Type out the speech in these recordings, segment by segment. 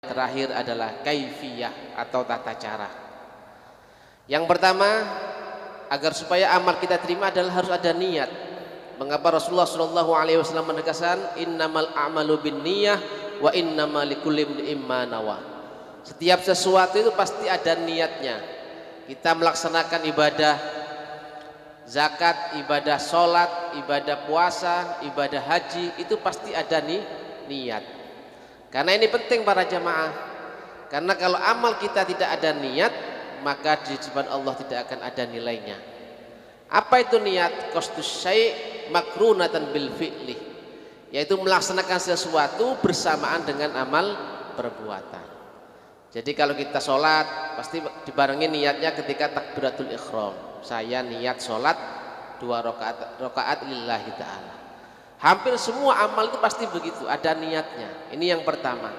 terakhir adalah kaifiyah atau tata cara. Yang pertama, agar supaya amal kita terima adalah harus ada niat. Mengapa Rasulullah Shallallahu Alaihi Wasallam menegaskan innamal a'malu binniyah wa innamal likulli imri'in ma nawa. Setiap sesuatu itu pasti ada niatnya. Kita melaksanakan ibadah zakat, ibadah sholat, ibadah puasa, ibadah haji, itu pasti ada niat. Karena ini penting para jamaah. Karena kalau amal kita tidak ada niat, maka di hadapan Allah tidak akan ada nilainya. Apa itu niat? Qasdus syai' makrunatan bil fi'li, yaitu melaksanakan sesuatu bersamaan dengan amal perbuatan. Jadi kalau kita sholat pasti dibarengi niatnya ketika takbiratul ihram. Saya niat sholat 2 rakaat lillahi ta'ala. Hampir semua amal itu pasti begitu, ada niatnya. Ini yang pertama.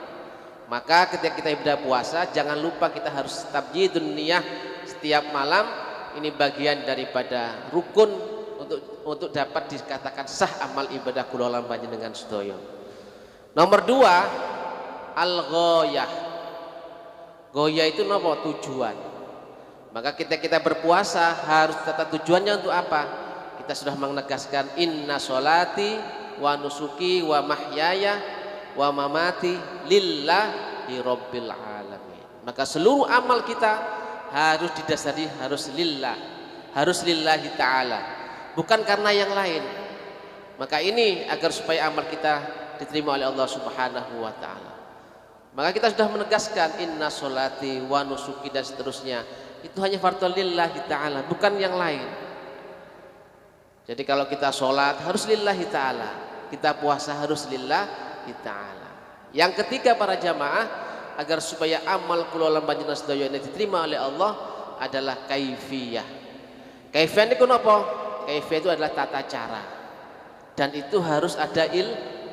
Maka ketika kita ibadah puasa, jangan lupa kita harus tabjidun niyah setiap malam. Ini bagian daripada rukun untuk dapat dikatakan sah amal ibadah kula lan panjenengan sedaya. Nomor 2, al-ghayah. Ghayah itu napa? Tujuan. Maka kita berpuasa harus tata tujuannya untuk apa? Kita sudah menegaskan inna sholati wa nusuki wa mahyaya wa mamati lillahi rabbil alamin. Maka seluruh amal kita harus didasari harus lillah, harus lillahi ta'ala, bukan karena yang lain. Maka ini agar supaya amal kita diterima oleh Allah Subhanahu wa ta'ala. Maka kita sudah menegaskan inna sholati wa nusuki dan seterusnya, itu hanya fardhu lillahi ta'ala, bukan yang lain. Jadi kalau kita sholat harus lillahi ta'ala, kita puasa harus lillahi ta'ala. Yang ketiga para jamaah, agar supaya amal kula lan panjenengan sedaya ini diterima oleh Allah adalah kaifiyah. Kaifiyah niku napa? Kaifiyah itu adalah tata cara, dan itu harus ada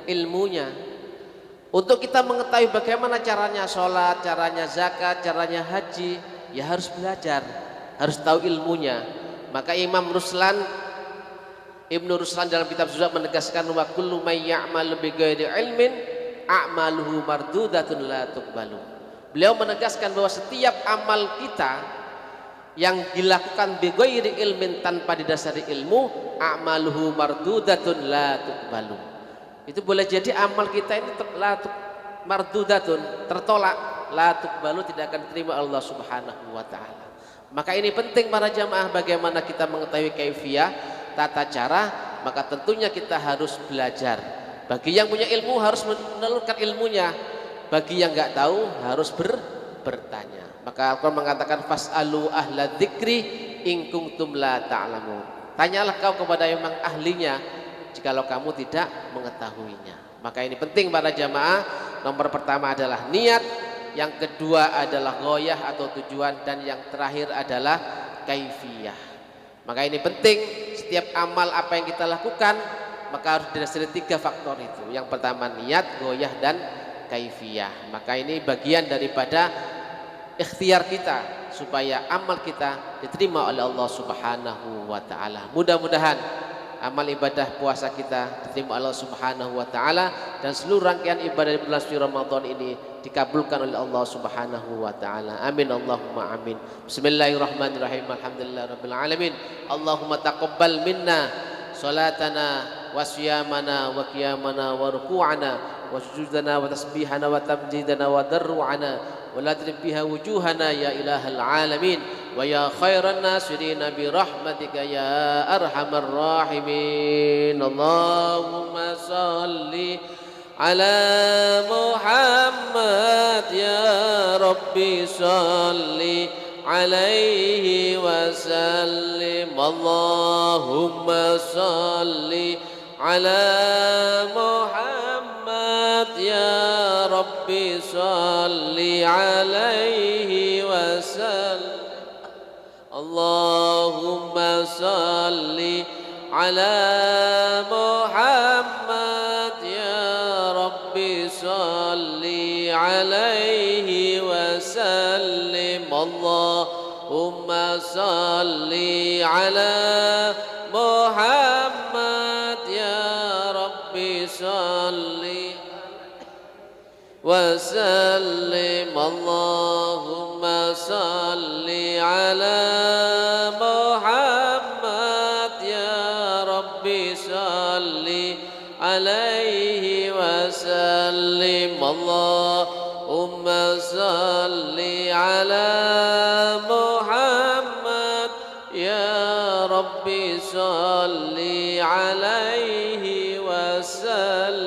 ilmunya. Untuk kita mengetahui bagaimana caranya sholat, caranya zakat, caranya haji, ya harus belajar, harus tahu ilmunya. Maka Imam Ibnu Ruslan dalam kitab Zuhud menegaskan wa kullu may ya'malu bi ghairi ilmin a'maluhu mardudatun la tuqbalu. Beliau menegaskan bahwa setiap amal kita yang dilakukan bi ghairi ilmin, tanpa didasari ilmu, a'maluhu mardudatun la tuqbalu. Itu boleh jadi amal kita ini mardudatun, tertolak, la tuqbalu, tidak akan diterima Allah Subhanahu wa taala. Maka ini penting para jamaah, bagaimana kita mengetahui kaifiyah, tata cara. Maka tentunya kita harus belajar. Bagi yang punya ilmu harus menelurkan ilmunya, bagi yang nggak tahu harus bertanya. Maka Al-Quran mengatakan fas'alu ahla dzikri in kuntum la ta'lamun. Tanyalah kau kepada yang memang ahlinya jikalau kamu tidak mengetahuinya. Maka ini penting para jamaah. Nomor pertama adalah niat, yang kedua adalah ghayah atau tujuan, dan yang terakhir adalah kaifiyah. Maka ini penting, setiap amal apa yang kita lakukan maka harus didasari 3 faktor itu. Yang pertama niat, ghayah, dan kaifiyah. Maka ini bagian daripada ikhtiar kita supaya amal kita diterima oleh Allah Subhanahu wa taala. Mudah-mudahan amal ibadah puasa kita diterima Allah Subhanahu wa taala, dan seluruh rangkaian ibadah di bulan suci Ramadan ini dikabulkan oleh Allah Subhanahu wa taala. Amin Allahumma amin. Bismillahirrahmanirrahim. Alhamdulillahirabbil alamin. Allahumma taqabbal minna salatana wa siyamana wa qiyamana wa ruku'ana wa sujudana wa tasbihana wa tamjidana wa darru'ana wa la tadrib biha wujuhana ya ilahal alamin wa ya khairan nasirina bi rahmatika ya arhamar rahimin. Allahumma salli ala Muhammad ya Rabbi salli alaihi wasallim. Allahumma salli ala Muhammad ya Rabbi salli alaihi wasallim. Allahumma salli ala Muhammad ya Rabbi salli alaihi wasallim. Allahumma salli ala Muhammad ya Rabbi salli وسلم اللهم صل على محمد يا ربي صل عليه وسلم اللهم صل على محمد يا ربي صل عليه وسلم